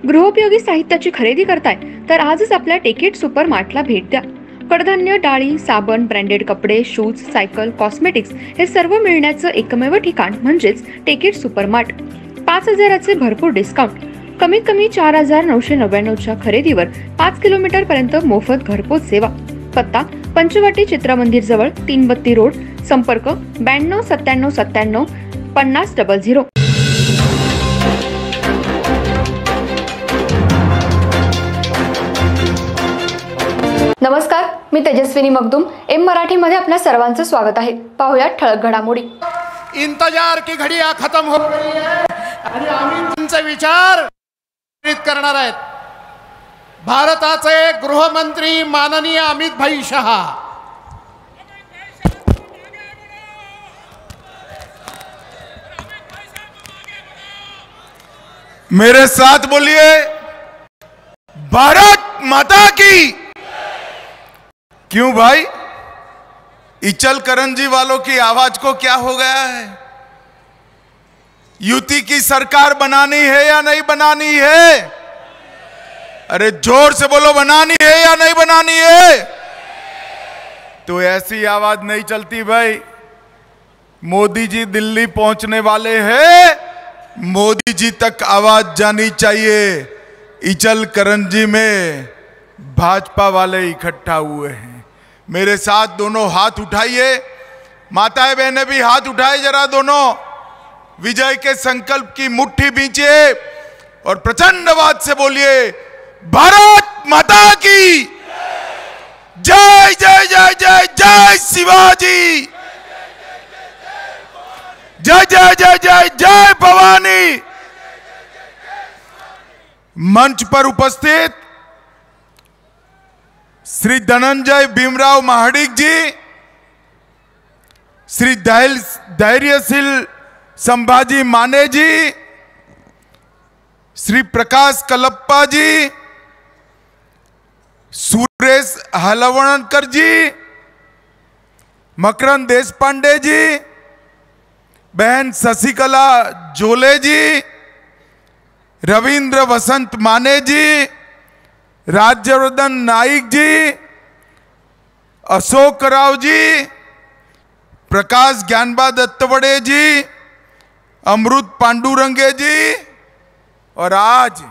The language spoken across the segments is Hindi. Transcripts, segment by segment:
गृहोपयोगी साहित्याची खरेदी करताय तर आजच आपल्या टेकेट सुपर मार्टला भेट द्या। कडधान्य, डाळी, साबण, ब्रँडेड कपडे, शूज, सायकल, कॉस्मेटिक्स हे सर्व मिळण्याचं एकमेव ठिकाण म्हणजेच टेकेट सुपर मार्ट। 5,000चे भरपूर डिस्काउंट, कमीत कमी 4,999च्या खरेदीवर 5 किलोमीटर पर्यंत मोफत घरपोच सेवा। पत्ता पंचवटी चित्रमंदिर जवळ 332 रोड, संपर्क 92 97 97 50 00। नमस्कार, मी तेजस्विनी मगदूम। एम मराठी मध्ये आपल्या सर्वांचं स्वागत आहे। पाहूया ठळक घडामोडी। इंतजार की घडिया खत्म हो गई है आणि आम्ही तुमचे विचार करणार आहेत। भारताचे गृहमंत्री माननीय अमित भाई शाह मेरे साथ बोलिए, भारत माता की। क्यों भाई, इचलकरंजी वालों की आवाज को क्या हो गया है? युति की सरकार बनानी है या नहीं बनानी है? अरे जोर से बोलो, बनानी है या नहीं बनानी है? तो ऐसी आवाज नहीं चलती भाई। मोदी जी दिल्ली पहुंचने वाले हैं, मोदी जी तक आवाज जानी चाहिए। इचलकरंजी में भाजपा वाले इकट्ठा हुए हैं। मेरे साथ दोनों हाथ उठाइए, माताएं बहनें भी हाथ उठाए जरा दोनों। विजय के संकल्प की मुट्ठी बींचिए और प्रचंड आवाज से बोलिए, भारत माता की जय जय जय जय जय शिवाजी, जय जय जय जय जय भवानी। मंच पर उपस्थित श्री धनंजय भीमराव महाडिक जी, श्री धैर्यशील संभाजी माने जी, श्री प्रकाश कलप्पा जी, सुरेश हलवणकर जी, मकरंद देशपांडे जी, बहन शशिकला जोले जी, रविंद्र वसंत माने जी, राज्यवर्धन नाइक जी, अशोक राव जी, प्रकाश ज्ञानबा दत्तवड़े जी, अमृत पांडुरंगे जी, और आज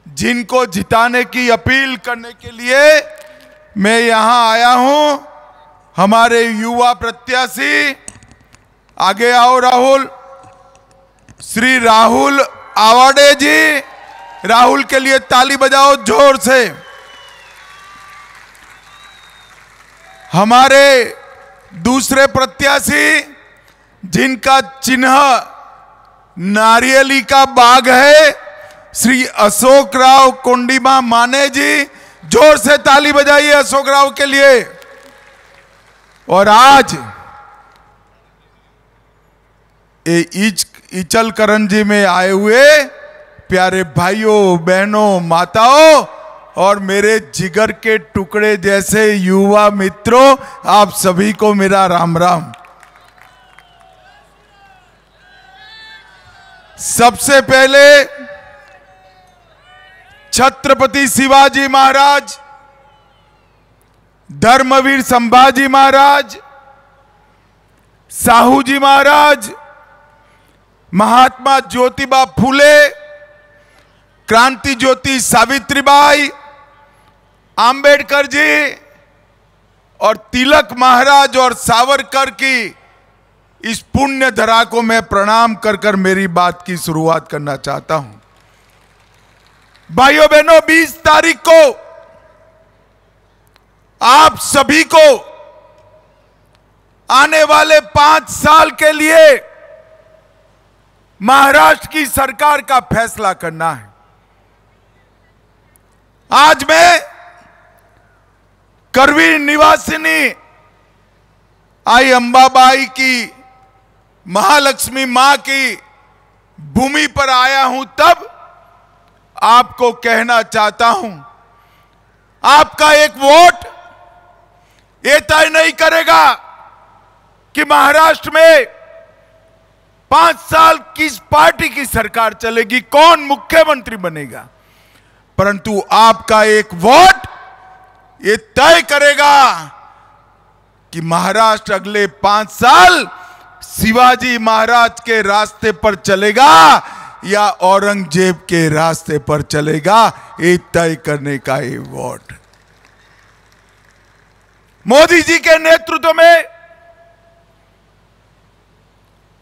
जिनको जिताने की अपील करने के लिए मैं यहां आया हूं, हमारे युवा प्रत्याशी, आगे आओ राहुल, श्री राहुल आवाडे जी। राहुल के लिए ताली बजाओ जोर से। हमारे दूसरे प्रत्याशी जिनका चिन्ह नारियली का बाग है, श्री अशोक राव कोंडीमा माने जी। जोर से ताली बजाइए अशोक राव के लिए। और आज इचलकरंजी में आए हुए प्यारे भाइयों बहनों माताओं और मेरे जिगर के टुकड़े जैसे युवा मित्रों, आप सभी को मेरा राम राम। सबसे पहले छत्रपति शिवाजी महाराज, धर्मवीर संभाजी महाराज, साहू जी महाराज, महात्मा ज्योतिबा फूले, क्रांति ज्योति सावित्रीबाई, आंबेडकर जी और तिलक महाराज और सावरकर की इस पुण्य धरा को मैं प्रणाम कर कर मेरी बात की शुरुआत करना चाहता हूं। भाइयों बहनों, 20 तारीख को आप सभी को आने वाले 5 साल के लिए महाराष्ट्र की सरकार का फैसला करना है। आज मैं करवी निवासिनी आई अंबाबाई की महालक्ष्मी मां की भूमि पर आया हूं, तब आपको कहना चाहता हूं, आपका एक वोट ये तय नहीं करेगा कि महाराष्ट्र में 5 साल किस पार्टी की सरकार चलेगी, कौन मुख्यमंत्री बनेगा, परंतु आपका एक वोट ये तय करेगा कि महाराष्ट्र अगले 5 साल शिवाजी महाराज के रास्ते पर चलेगा या औरंगजेब के रास्ते पर चलेगा, ये तय करने का ये वोट। मोदी जी के नेतृत्व में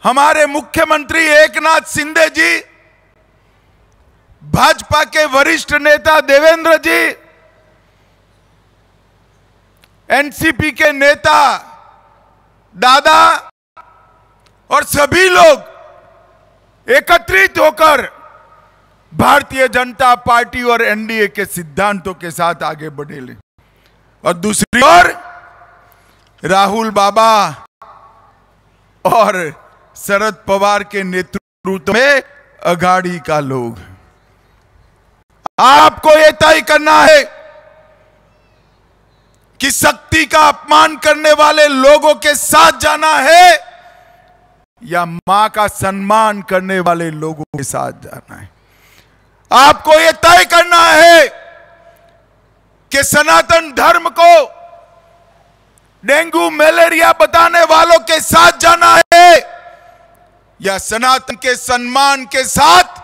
हमारे मुख्यमंत्री एकनाथ शिंदे जी, भाजपा के वरिष्ठ नेता देवेंद्र जी, एनसीपी के नेता दादा और सभी लोग एकत्रित होकर भारतीय जनता पार्टी और एनडीए के सिद्धांतों के साथ आगे बढ़े ले। और दूसरी ओर राहुल बाबा और शरद पवार के नेतृत्व में अघाड़ी का लोग। आपको यह तय करना है कि शक्ति का अपमान करने वाले लोगों के साथ जाना है या मां का सम्मान करने वाले लोगों के साथ जाना है। आपको यह तय करना है कि सनातन धर्म को डेंगू मलेरिया बताने वालों के साथ जाना है या सनातन के सम्मान के साथ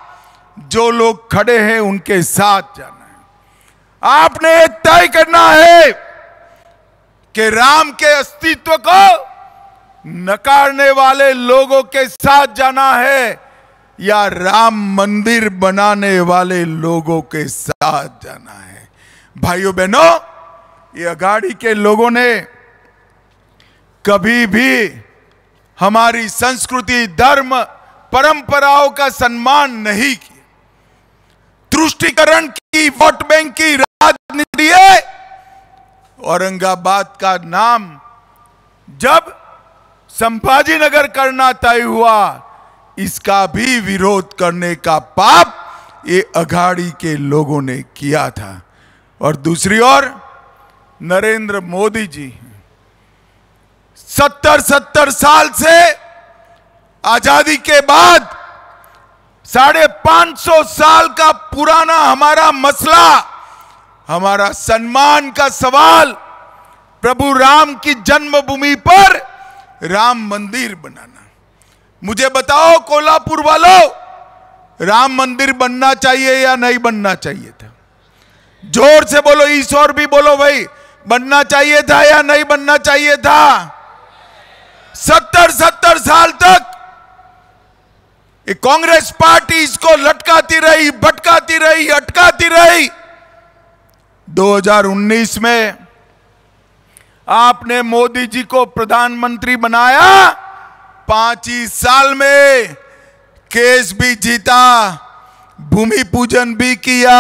जो लोग खड़े हैं उनके साथ जाना है। आपने यह तय करना है कि राम के अस्तित्व को नकारने वाले लोगों के साथ जाना है या राम मंदिर बनाने वाले लोगों के साथ जाना है। भाइयों बहनों, ये अघाड़ी के लोगों ने कभी भी हमारी संस्कृति, धर्म, परंपराओं का सम्मान नहीं किया। तुष्टीकरण की, वोट बैंक की राजनीति है। औरंगाबाद का नाम जब संभाजी नगर करना तय हुआ, इसका भी विरोध करने का पाप ये अघाड़ी के लोगों ने किया था। और दूसरी ओर नरेंद्र मोदी जी 70 साल से आजादी के बाद 550 साल का पुराना हमारा मसला, हमारा सम्मान का सवाल, प्रभु राम की जन्मभूमि पर राम मंदिर बनाना। मुझे बताओ कोल्हापुर वालों, राम मंदिर बनना चाहिए या नहीं बनना चाहिए था? जोर से बोलो, ईश्वर भी बोलो भाई, बनना चाहिए था या नहीं बनना चाहिए था? 70 साल तक ये कांग्रेस पार्टी इसको लटकाती रही, भटकाती रही, अटकाती रही। 2019 में आपने मोदी जी को प्रधानमंत्री बनाया, 5 ही साल में केस भी जीता, भूमि पूजन भी किया,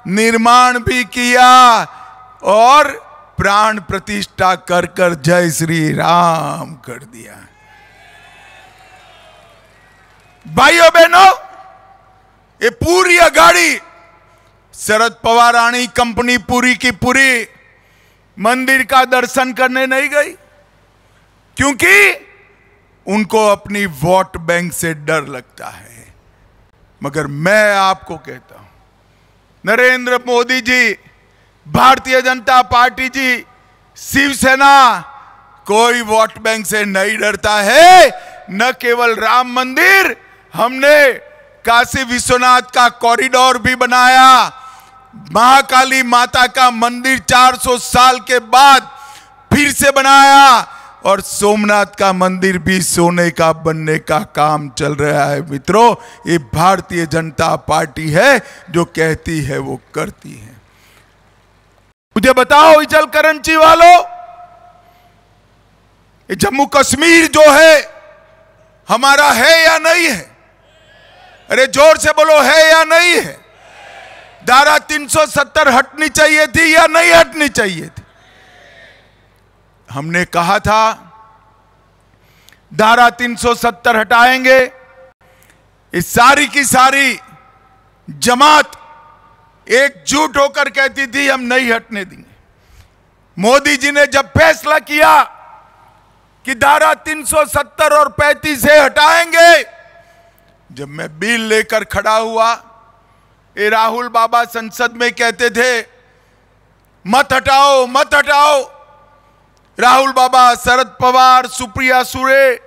निर्माण भी किया और प्राण प्रतिष्ठा कर कर जय श्री राम कर दिया। भाइयों बहनों, ये पूरी अघाड़ी शरद पवार रानी कंपनी पूरी की पूरी मंदिर का दर्शन करने नहीं गई, क्योंकि उनको अपनी वोट बैंक से डर लगता है। मगर मैं आपको कहता हूं, नरेंद्र मोदी जी, भारतीय जनता पार्टी जी, शिवसेना कोई वोट बैंक से नहीं डरता है। न केवल राम मंदिर, हमने काशी विश्वनाथ का कॉरिडोर भी बनाया, महाकाली माता का मंदिर 400 साल के बाद फिर से बनाया और सोमनाथ का मंदिर भी सोने का बनने का काम चल रहा है। मित्रों, ये भारतीय जनता पार्टी है, जो कहती है वो करती है। मुझे बताओ इचल करंची वालों, ये जम्मू कश्मीर जो है हमारा है या नहीं है? अरे जोर से बोलो, है या नहीं है? धारा 370 हटनी चाहिए थी या नहीं हटनी चाहिए थी? हमने कहा था धारा 370 हटाएंगे। इस सारी की सारी जमात एकजुट होकर कहती थी हम नहीं हटने देंगे। मोदी जी ने जब फैसला किया कि धारा 370 और 35 से हटाएंगे। जब मैं बिल लेकर खड़ा हुआ, ये राहुल बाबा संसद में कहते थे मत हटाओ मत हटाओ। राहुल बाबा, शरद पवार, सुप्रिया सुळे,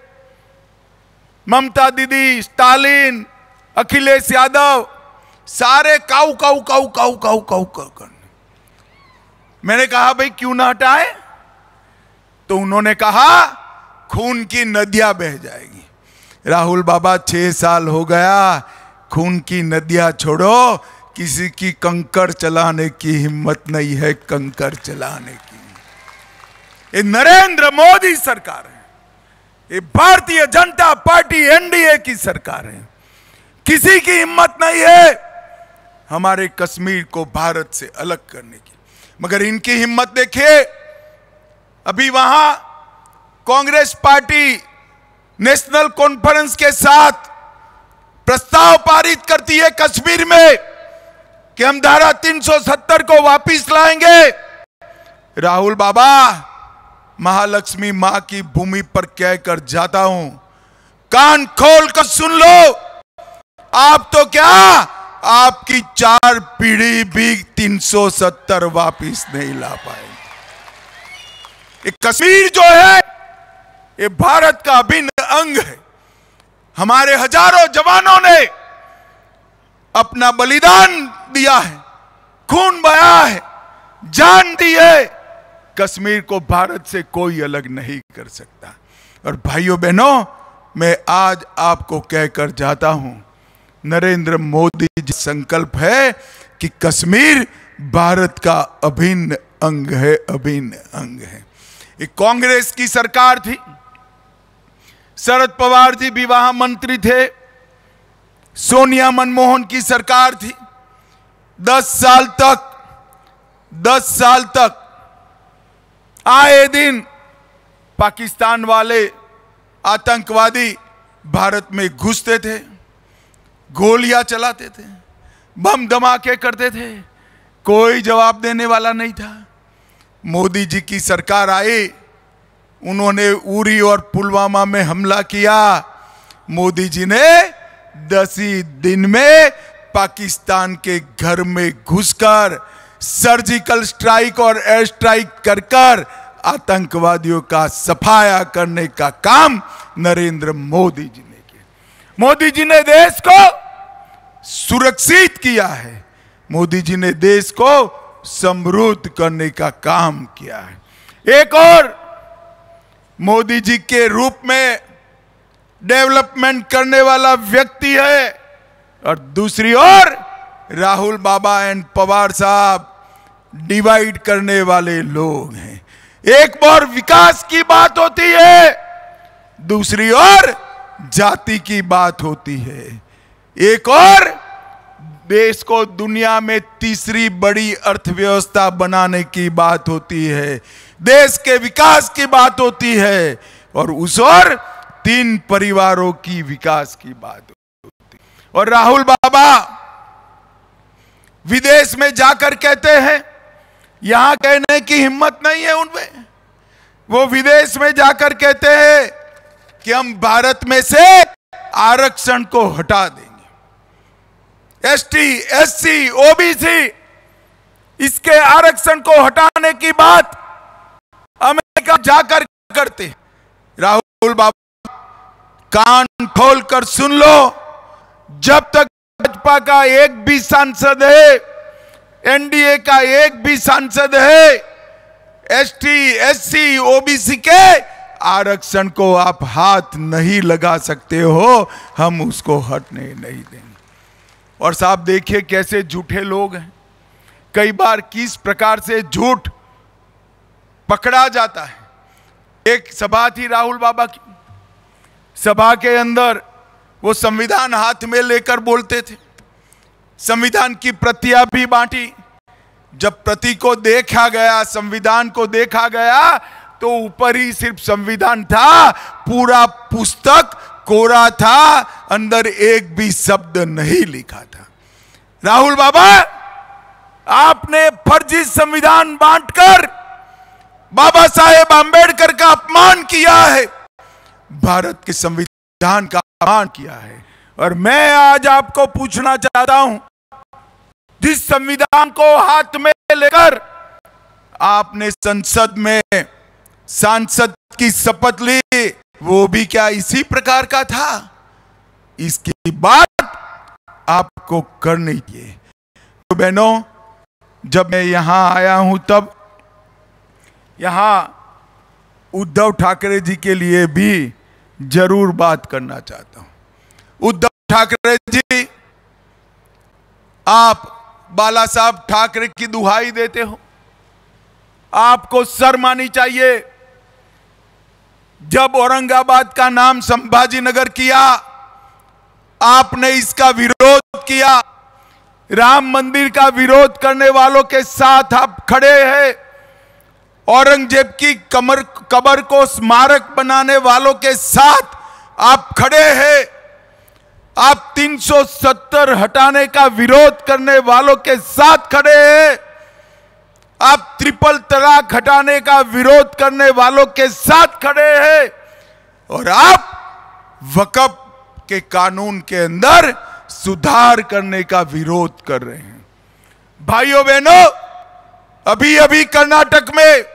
ममता दीदी, स्टालिन, अखिलेश यादव, सारे काऊ काऊ काऊ काऊ काऊ काऊ काऊ। मैंने कहा भाई क्यों ना हटाए? तो उन्होंने कहा खून की नदियां बह जाएगी। राहुल बाबा 6 साल हो गया, खून की नदियां छोड़ो, किसी की कंकड़ चलाने की हिम्मत नहीं है, कंकड़ चलाने की। ये नरेंद्र मोदी सरकार है, ये भारतीय जनता पार्टी एनडीए की सरकार है। किसी की हिम्मत नहीं है हमारे कश्मीर को भारत से अलग करने की। मगर इनकी हिम्मत देखिए, अभी वहां कांग्रेस पार्टी नेशनल कॉन्फ्रेंस के साथ प्रस्ताव पारित करती है कश्मीर में कि हम धारा 370 को वापस लाएंगे। राहुल बाबा, महालक्ष्मी मां की भूमि पर कहकर जाता हूं, कान खोल कर सुन लो। आप तो क्या, आपकी 4 पीढ़ी भी 370 वापिस नहीं ला पाएंगे। ये कश्मीर जो है ये भारत का अभिन्न अंग है। हमारे हजारों जवानों ने अपना बलिदान दिया है, खून बहाया है, जान दी है। कश्मीर को भारत से कोई अलग नहीं कर सकता। और भाइयों बहनों, मैं आज आपको कहकर जाता हूं, नरेंद्र मोदी जी संकल्प है कि कश्मीर भारत का अभिन्न अंग है, अभिन्न अंग है। एक कांग्रेस की सरकार थी, शरद पवार जी भी वहां मंत्री थे, सोनिया मनमोहन की सरकार थी। 10 साल तक आए दिन पाकिस्तान वाले आतंकवादी भारत में घुसते थे, गोलियां चलाते थे, बम धमाके करते थे, कोई जवाब देने वाला नहीं था। मोदी जी की सरकार आई, उन्होंने उरी और पुलवामा में हमला किया। मोदी जी ने 10 ही दिन में पाकिस्तान के घर में घुसकर सर्जिकल स्ट्राइक और एयर स्ट्राइक कर कर आतंकवादियों का सफाया करने का काम नरेंद्र मोदी जी ने किया। मोदी जी ने देश को सुरक्षित किया है, मोदी जी ने देश को समृद्ध करने का काम किया है। एक और मोदी जी के रूप में डेवलपमेंट करने वाला व्यक्ति है, और दूसरी ओर राहुल बाबा एंड पवार साहब डिवाइड करने वाले लोग हैं। एक बार विकास की बात होती है, दूसरी ओर जाति की बात होती है। एक और देश को दुनिया में तीसरी बड़ी अर्थव्यवस्था बनाने की बात होती है, देश के विकास की बात होती है, और उस ओर 3 परिवारों की विकास की बात होती है। और राहुल बाबा विदेश में जाकर कहते हैं, यहां कहने की हिम्मत नहीं है उनमें, वो विदेश में जाकर कहते हैं कि हम भारत में से आरक्षण को हटा देंगे। एसटी, एससी, ओबीसी, इसके आरक्षण को हटाने की बात अमेरिका जाकर करते हैं। राहुल बाबा, कान खोलकर सुन लो, जब तक भाजपा का एक भी सांसद है, एनडीए का एक भी सांसद है, एसटी, एससी, ओबीसी के आरक्षण को आप हाथ नहीं लगा सकते हो, हम उसको हटने नहीं देंगे। और साहब देखिए कैसे झूठे लोग हैं, कई बार किस प्रकार से झूठ पकड़ा जाता है। एक सभा थी राहुल बाबा की, सभा के अंदर वो संविधान हाथ में लेकर बोलते थे, संविधान की प्रतियां भी बांटी। जब प्रति को देखा गया, संविधान को देखा गया, तो ऊपर ही सिर्फ संविधान था, पूरा पुस्तक कोरा था, अंदर एक भी शब्द नहीं लिखा था। राहुल बाबा, आपने फर्जी संविधान बांटकर बाबा साहेब आंबेडकर का अपमान किया है, भारत के संविधान का अपमान किया है। और मैं आज आपको पूछना चाहता हूं, जिस संविधान को हाथ में लेकर आपने संसद में सांसद की शपथ ली, वो भी क्या इसी प्रकार का था? इसकी बात आपको करनी चाहिए। तो बहनों, जब मैं यहां आया हूं तब यहां उद्धव ठाकरे जी के लिए भी जरूर बात करना चाहता हूं। उद्धव ठाकरे जी, आप बाला साहब ठाकरे की दुहाई देते हो, आपको शर्म आनी चाहिए। जब औरंगाबाद का नाम संभाजी नगर किया, आपने इसका विरोध किया। राम मंदिर का विरोध करने वालों के साथ आप खड़े हैं। औरंगजेब की कब्र को स्मारक बनाने वालों के साथ आप खड़े हैं। आप 370 हटाने का विरोध करने वालों के साथ खड़े हैं। आप ट्रिपल तलाक हटाने का विरोध करने वालों के साथ खड़े हैं। और आप वक्फ के कानून के अंदर सुधार करने का विरोध कर रहे हैं। भाइयों बहनों, अभी अभी कर्नाटक में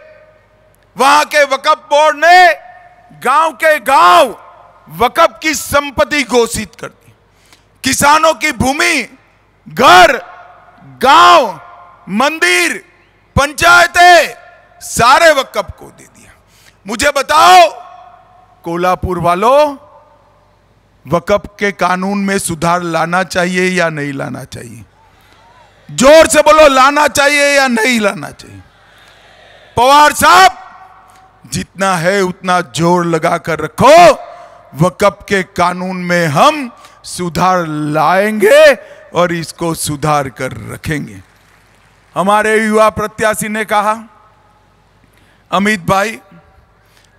वहां के वक्फ बोर्ड ने गांव के गांव वक्फ की संपत्ति घोषित कर दी। किसानों की भूमि, घर, गांव, मंदिर, पंचायतें सारे वक्फ को दे दिया। मुझे बताओ कोल्हापुर वालों, वक्फ के कानून में सुधार लाना चाहिए या नहीं लाना चाहिए? जोर से बोलो, लाना चाहिए या नहीं लाना चाहिए? पवार साहब, जितना है उतना जोर लगाकर रखो। वक्फ के कानून में हम सुधार लाएंगे और इसको सुधार कर रखेंगे। हमारे युवा प्रत्याशी ने कहा, अमित भाई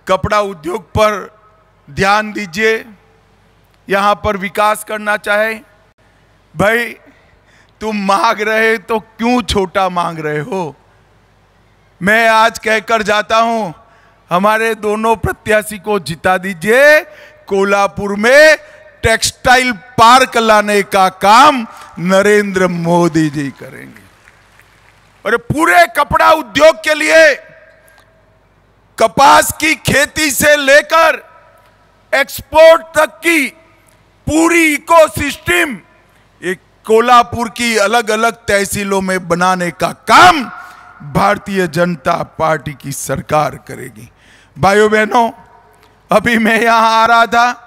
कपड़ा उद्योग पर ध्यान दीजिए, यहां पर विकास करना चाहे। भाई तुम मांग रहे तो क्यों छोटा मांग रहे हो? मैं आज कहकर जाता हूं, हमारे दोनों प्रत्याशी को जिता दीजिए। कोल्हापुर में टेक्सटाइल पार्क लाने का काम नरेंद्र मोदी जी करेंगे। और पूरे कपड़ा उद्योग के लिए कपास की खेती से लेकर एक्सपोर्ट तक की पूरी इकोसिस्टम एक कोल्हापुर की अलग अलग तहसीलों में बनाने का काम भारतीय जनता पार्टी की सरकार करेगी। भाइयों बहनों, अभी मैं यहां आ रहा था,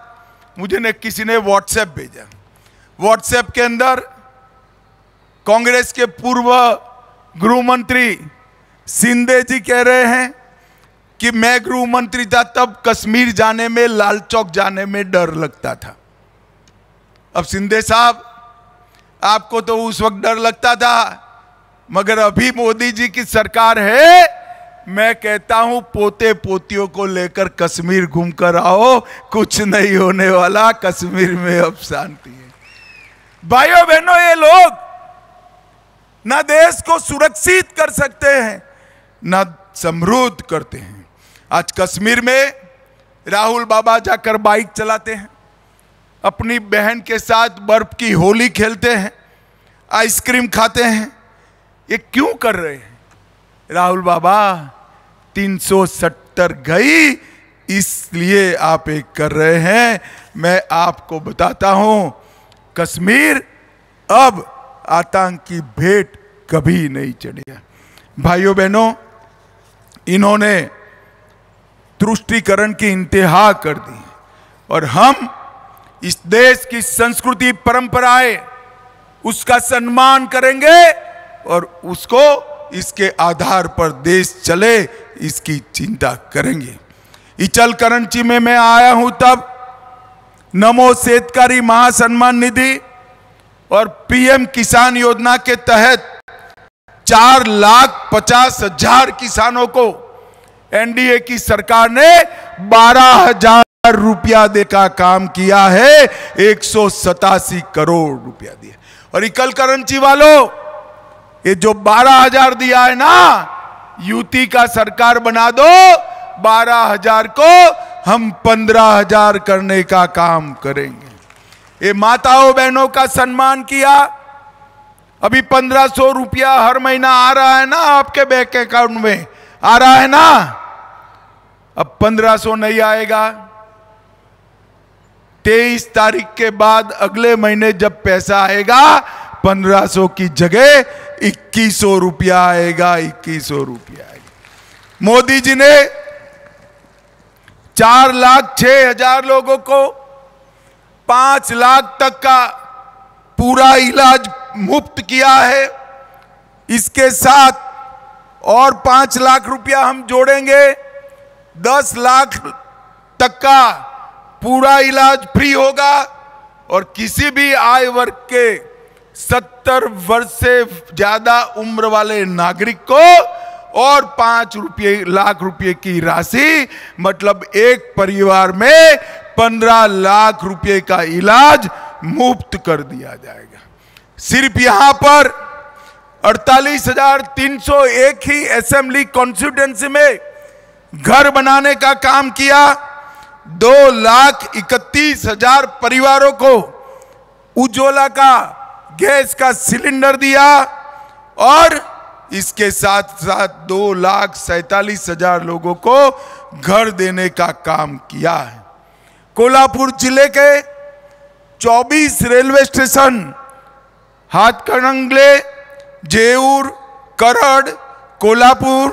मुझे किसी ने व्हाट्सएप भेजा। व्हाट्सएप के अंदर कांग्रेस के पूर्व गृह मंत्री शिंदे जी कह रहे हैं कि मैं गृह मंत्री था तब कश्मीर जाने में, लाल चौक जाने में डर लगता था। अब शिंदे साहब, आपको तो उस वक्त डर लगता था, मगर अभी मोदी जी की सरकार है। मैं कहता हूं पोते पोतियों को लेकर कश्मीर घूमकर आओ, कुछ नहीं होने वाला। कश्मीर में अब शांति है। भाइयों बहनों, ये लोग ना देश को सुरक्षित कर सकते हैं, ना समृद्ध करते हैं। आज कश्मीर में राहुल बाबा जाकर बाइक चलाते हैं, अपनी बहन के साथ बर्फ की होली खेलते हैं, आइसक्रीम खाते हैं। ये क्यों कर रहे हैं? राहुल बाबा 370 गई, इसलिए आप एक कर रहे हैं। मैं आपको बताता हूं, कश्मीर अब आतंक की भेंट कभी नहीं चढ़ेगा। भाइयों बहनों, इन्होंने तुष्टीकरण की इंतहा कर दी और हम इस देश की संस्कृति परंपराएं उसका सम्मान करेंगे और उसको इसके आधार पर देश चले, इसकी चिंता करेंगे। इचलकरंची में मैं आया हूं तब नमो शेतकारी महासम्मान निधि और पीएम किसान योजना के तहत 4,50,000 किसानों को एनडीए की सरकार ने 12,000 रुपया दे का काम किया है। 187 करोड़ रुपया दिया। और इचलकरंची वालों, ये जो 12,000 दिया है ना, युति का सरकार बना दो, 12,000 को हम 15,000 करने का काम करेंगे। ये माताओं बहनों का सम्मान किया। अभी 1500 रुपया हर महीना आ रहा है ना आपके बैंक अकाउंट में, आ रहा है ना। अब 1500 नहीं आएगा। 23 तारीख के बाद अगले महीने जब पैसा आएगा 1500 की जगह 2100 रुपया आएगा, 2100 रुपया आएगा। मोदी जी ने 4,06,000 लोगों को 5 लाख तक का पूरा इलाज मुफ्त किया है। इसके साथ और 5 लाख रुपया हम जोड़ेंगे, 10 लाख तक का पूरा इलाज फ्री होगा। और किसी भी आय वर्ग के 70 वर्ष से ज्यादा उम्र वाले नागरिक को और 5 लाख रुपए की राशि, मतलब एक परिवार में 15 लाख रुपए का इलाज मुफ्त कर दिया जाएगा। सिर्फ यहां पर 48,301 ही असेंबली कॉन्स्टिट्यूएंसी में घर बनाने का काम किया। 2,31,000 परिवारों को उज्ज्वला का गैस का सिलेंडर दिया और इसके साथ साथ 2,47,000 लोगों को घर देने का काम किया है। कोल्हापुर जिले के 24 railway station Hatkanangale, Jeur, करड़, Kolhapur,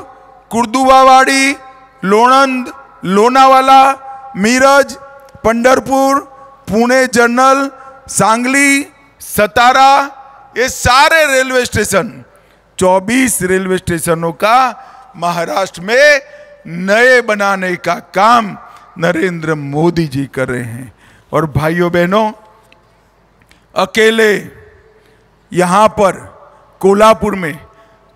Kurduwadi, Lonand, Lonavala, Miraj, Pandharpur, Pune general, Sangli, सतारा, ये सारे रेलवे स्टेशन 24 रेलवे स्टेशनों का महाराष्ट्र में नए बनाने का काम नरेंद्र मोदी जी कर रहे हैं। और भाइयों बहनों, अकेले यहां पर कोल्हापुर में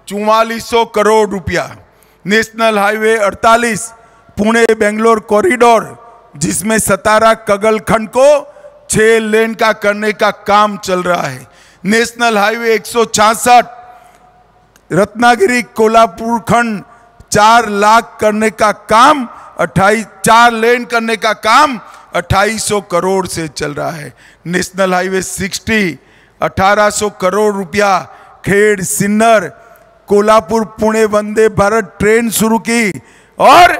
4400 करोड़ रुपया, national highway 48, Pune Bangalore corridor, जिसमें सतारा कगल खंड को 6 लेन का करने का काम चल रहा है। नेशनल हाईवे 166 रत्नागिरी कोल्हापुर खंड 4 लाख करने का काम 4 लेन करने का काम 2800 करोड़ से चल रहा है। नेशनल हाईवे 60 1800 करोड़ रुपया, खेड़ सिन्नर कोल्हापुर पुणे वंदे भारत ट्रेन शुरू की। और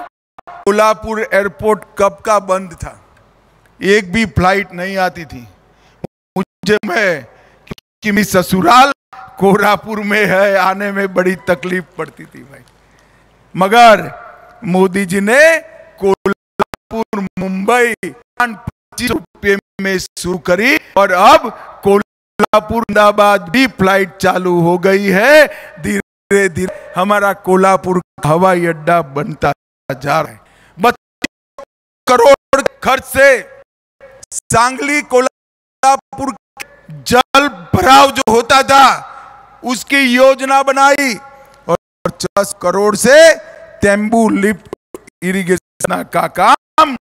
कोल्हापुर एयरपोर्ट कब का बंद था, एक भी फ्लाइट नहीं आती थी। मुझे कि मेरी ससुराल कोल्हापुर में है, आने में बड़ी तकलीफ पड़ती थी भाई। मगर मोदी जी ने कोल्हापुर मुंबई 25 रुपये में शुरू करी और अब कोल्हापुर अहमदाबाद भी फ्लाइट चालू हो गई है। धीरे धीरे हमारा कोल्हापुर हवाई अड्डा बनता जा रहा है। 32 करोड़ खर्च से सांगली कोल्हापुर जल भराव जो होता था उसकी योजना बनाई और 50 करोड़ से तेंबू लिफ्ट इरिगेशन का काम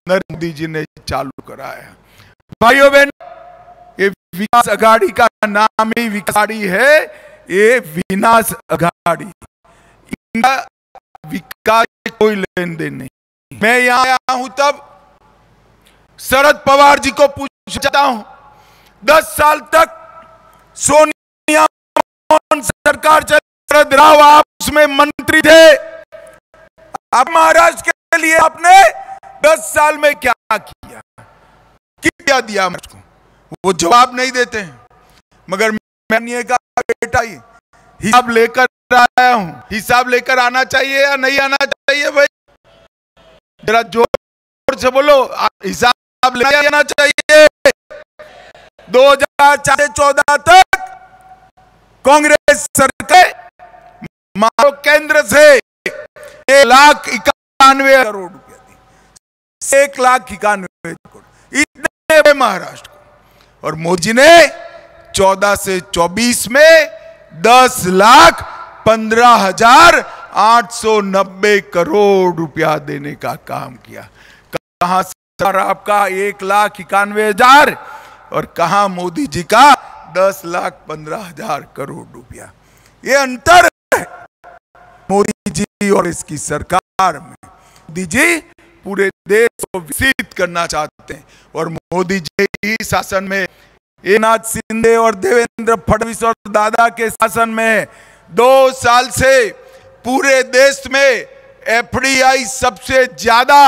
नरेंद्र मोदी जी ने चालू कराया। भाइयों बहन, ये विकास अघाड़ी का नाम ही विकास अघाड़ी है, ये विनाश अघाड़ी, इनका विकास कोई लेन देन नहीं। मैं यहां आया हूं तब शरद पवार जी को पूछता हूं, 10 साल तक सोनिया सरकार चली, शरद राव आप उसमें मंत्री थे, आप महाराष्ट्र के लिए आपने 10 साल में क्या किया, क्या दिया मुझको? वो जवाब नहीं देते हैं। मगर मैंने कहा बेटा हिसाब लेकर आया हूं, हिसाब लेकर आना चाहिए या नहीं आना चाहिए भाई? जरा जोर से बोलो, हिसाब लेना चाहिए। 2014 तक कांग्रेस सरकार मारो केंद्र से 1,91,000 करोड़ रुपया दी, 1,91,000 करोड़ इतने महाराष्ट्र को। और मोदी जी ने 14 से 24 में 10,15,890 करोड़ रुपया देने का काम किया। कहां सर आपका 1,91,000 और कहां मोदी जी का 10,15,000 करोड़ रुपया? ये अंतर है। मोदी जी और इसकी सरकार में। मोदी जी पूरे देश को विकसित करना चाहते हैं और मोदी जी ही शासन में, एकनाथ शिंदे और देवेंद्र फडणवीस और दादा के शासन में 2 साल से पूरे देश में एफडीआई सबसे ज्यादा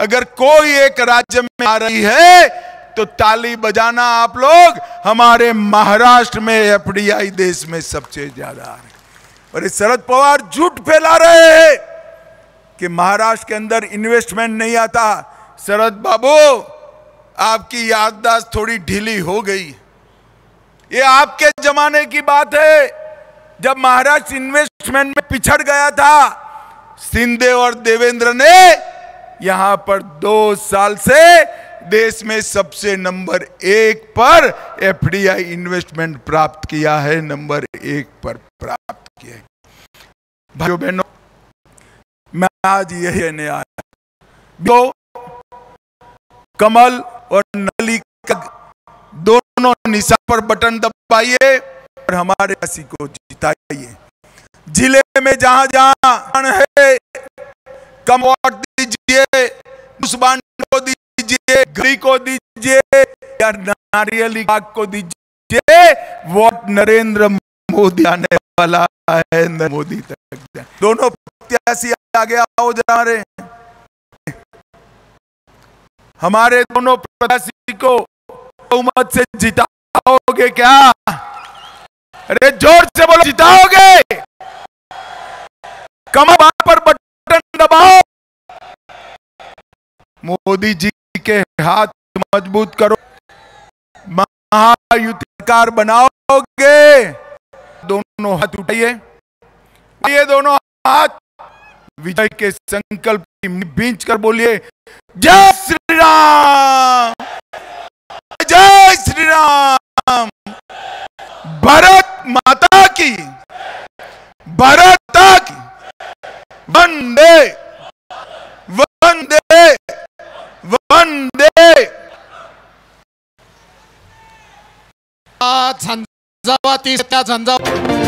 अगर कोई एक राज्य में आ रही है तो ताली बजाना आप लोग, हमारे महाराष्ट्र में एफडीआई देश में सबसे ज्यादा आ रही है। और शरद पवार झूठ फैला रहे हैं कि महाराष्ट्र के अंदर इन्वेस्टमेंट नहीं आता। शरद बाबू, आपकी याददाश्त थोड़ी ढीली हो गई। ये आपके जमाने की बात है जब महाराष्ट्र इन्वेस्टमेंट में पिछड़ गया था। शिंदे और देवेंद्र ने यहां पर 2 साल से देश में सबसे नंबर 1 पर एफडीआई इन्वेस्टमेंट प्राप्त किया है, नंबर 1 पर प्राप्त किया है। भाइयों बहनों, मैं आज यही कहने आया, जो कमल और नली का दोनों निशान पर बटन दबाइए और हमारे किसी को जिताइए। जिले में जहां जहां है कम वोट दीजिए, मुसलमान को दीजिए, गली को दीजिए या नारियल बाग को दीजिए, वोट नरेंद्र मोदी आने वाला है, नरेंद्र मोदी तक। दोनों प्रत्याशी आगे आओ जा रहे हैं। हमारे दोनों प्रत्याशी को बहुमत से जिताओगे क्या? अरे जोर से बोलो, जिताओगे? कमर पर बटन दबाओ, मोदी जी के हाथ मजबूत करो, महायुति सरकार बनाओगे। दोनों हाथ उठाइए, ये दोनों हाथ विजय के संकल्प की बींच कर बोलिए, जय श्री राम, जय श्री राम, भारत माता की, भारत की, वंदे वंदे वंदे। झंझावाती त्या झंझावाती